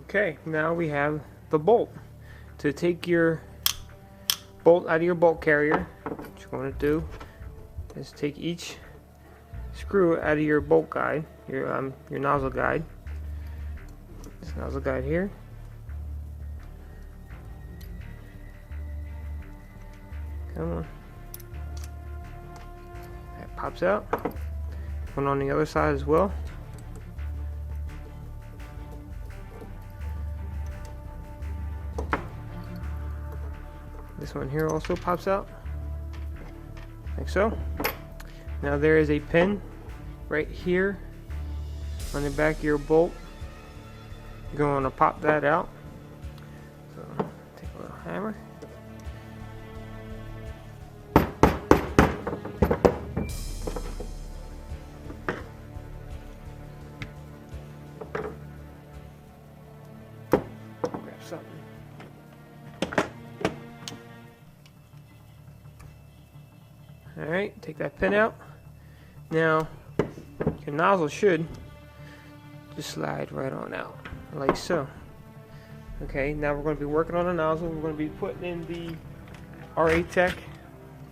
Okay, now we have the bolt. To take your bolt out of your bolt carrier, what you're going to do is take each screw out of your bolt guide, your nozzle guide. This nozzle guide here. Come on. That pops out. One on the other side as well. This one here also pops out, like so. Now there is a pin right here on the back of your bolt. You're going to pop that out. So take a little hammer. Grab something. Alright, take that pin out. Now, your nozzle should just slide right on out, like so. Okay, now we're going to be working on the nozzle. We're going to be putting in the Ratech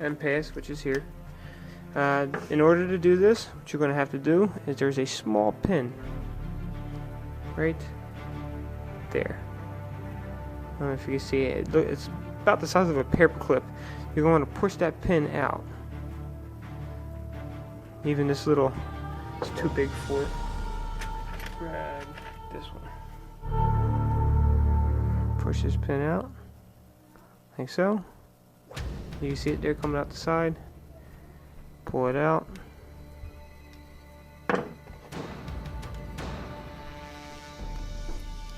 N.P.A.S, which is here. In order to do this, what you're going to have to do is there's a small pin right there. I don't know if you can see it. It's about the size of a paper clip. You're going to push that pin out. Even this little, it's too big for it. Grab this one. Push this pin out, like so. You can see it there coming out the side. Pull it out.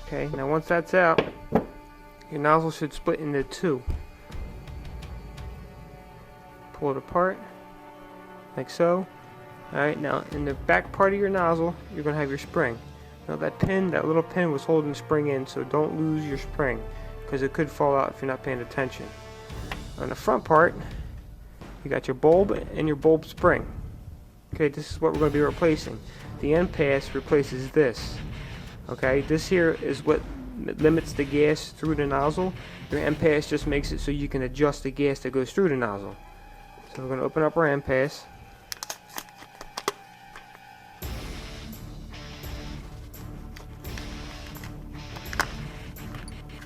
Okay, now once that's out, your nozzle should split into two. Pull it apart, like so. Alright, now in the back part of your nozzle, you're going to have your spring. Now that little pin was holding the spring in, so don't lose your spring, because it could fall out if you're not paying attention. On the front part, you got your bulb and your bulb spring. Okay, this is what we're going to be replacing. The N.P.A.S replaces this. Okay, this here is what limits the gas through the nozzle. Your N.P.A.S just makes it so you can adjust the gas that goes through the nozzle. So we're going to open up our N.P.A.S.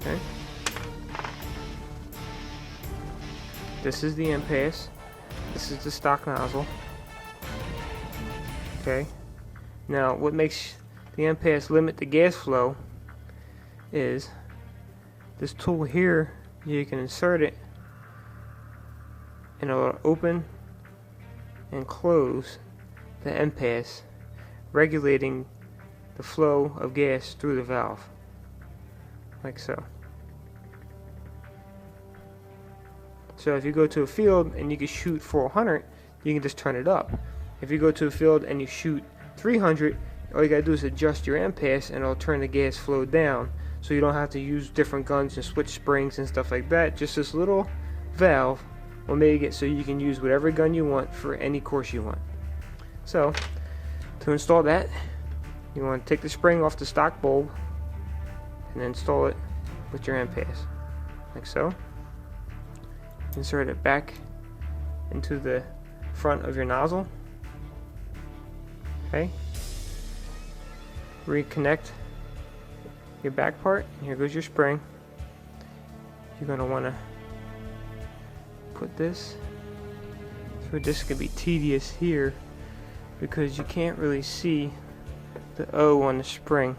Okay. This is the N.P.A.S. This is the stock nozzle. Okay. Now, what makes the N.P.A.S limit the gas flow is this tool here. You can insert it and it'll open and close the N.P.A.S, regulating the flow of gas through the valve, like so. So if you go to a field and you can shoot 400, you can just turn it up. If you go to a field and you shoot 300, all you gotta do is adjust your N.P.A.S and it'll turn the gas flow down, so you don't have to use different guns and switch springs and stuff like that. Just this little valve will make it so you can use whatever gun you want for any course you want. So to install that, you want to take the spring off the stock bulb and install it with your N.P.A.S, like so. Insert it back into the front of your nozzle. Okay. Reconnect your back part. Here goes your spring. You're going to want to put this. So this could be tedious here because you can't really see the O on the spring.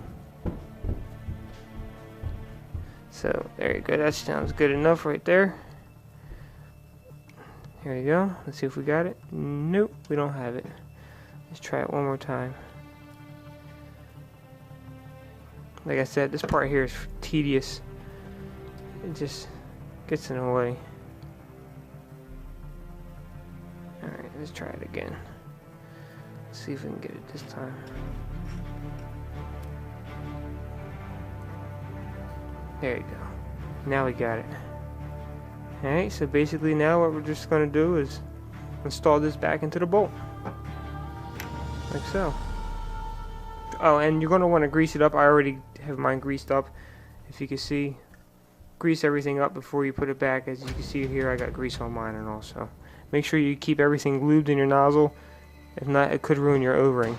So there you go. That sounds good enough right there. Here we go. Let's see if we got it. Nope, we don't have it. Let's try it one more time. Like I said, this part here is tedious. It just gets in the way. Alright, let's try it again. Let's see if we can get it this time. There you go. Now we got it. Alright, so basically now what we're just going to do is install this back into the bolt. Like so. Oh, and you're going to want to grease it up. I already have mine greased up. If you can see, grease everything up before you put it back. As you can see here, I got grease on mine and also. Make sure you keep everything lubed in your nozzle. If not, it could ruin your O-ring.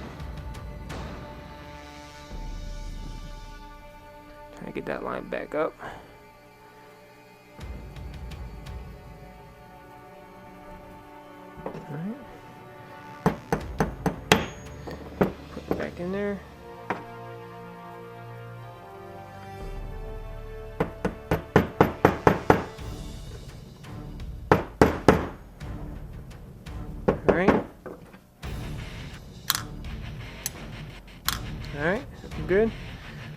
Try to get that line back up. Alright. Put it back in there. Alright, good.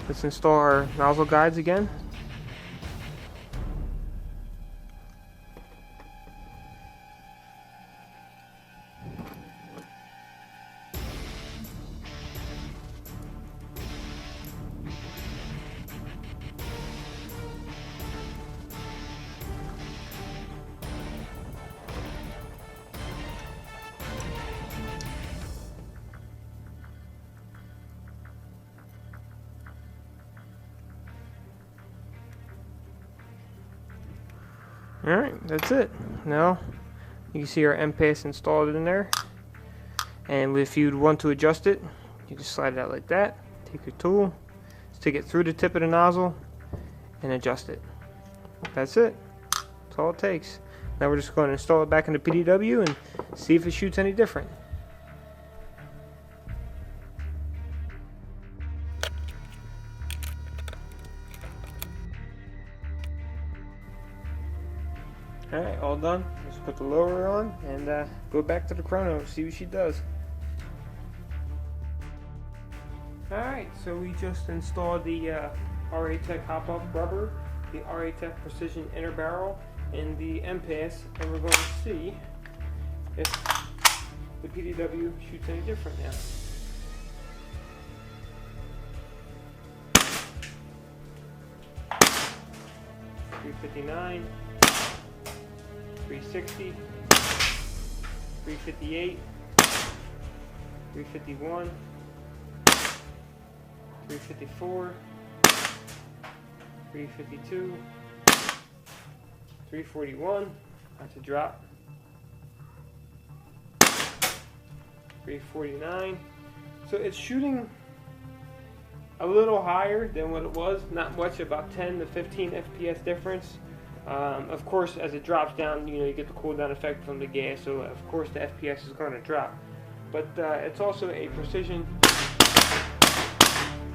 Let's install our nozzle guides again. Alright, that's it. Now you can see our N.P.A.S installed in there. And if you'd want to adjust it, you just slide it out like that. Take your tool, stick it through the tip of the nozzle, and adjust it. That's it. That's all it takes. Now we're just going to install it back into PDW and see if it shoots any different. Alright, all done. Let's put the lower on and go back to the chrono and see what she does. Alright, so we just installed the Ratech hop-up rubber, the Ratech precision inner barrel, and the N.P.A.S, and we're going to see if the PDW shoots any different now. .359, 360, 358, 351, 354, 352, 341, that's a drop, 349. So it's shooting a little higher than what it was, not much, about 10 to 15 FPS difference. Of course, as it drops down, you get the cool down effect from the gas, so of course the FPS is going to drop. But it's also a precision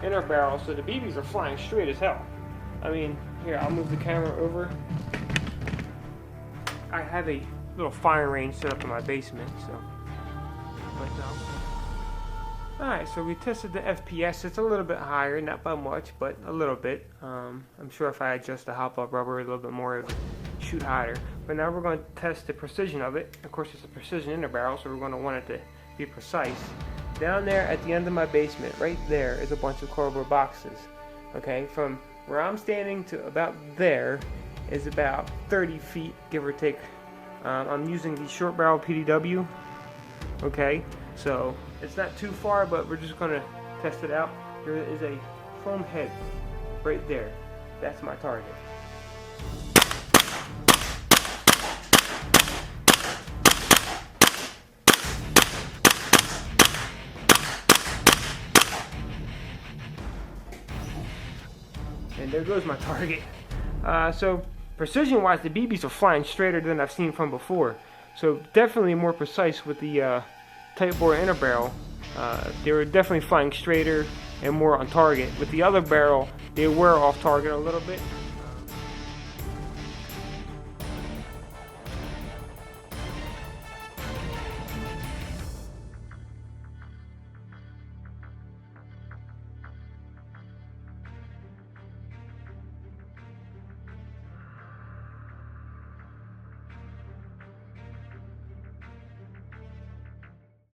inner barrel, so the BBs are flying straight as hell. I mean, here, I'll move the camera over. I have a little firing range set up in my basement, so. Alright, so we tested the FPS. It's a little bit higher, not by much, but a little bit. I'm sure if I adjust the hop-up rubber a little bit more, it would shoot higher. But now we're going to test the precision of it. Of course, it's a precision inner barrel, so we're going to want it to be precise. Down there at the end of my basement, right there, is a bunch of cardboard boxes. Okay, from where I'm standing to about there is about 30 feet, give or take. I'm using the short barrel PDW. Okay, so it's not too far, but we're just going to test it out. There is a foam head right there. That's my target. And there goes my target. So precision wise, the BBs are flying straighter than I've seen from before. So definitely more precise with the tight bore inner barrel. They were definitely flying straighter and more on target. With the other barrel, they were off target a little bit.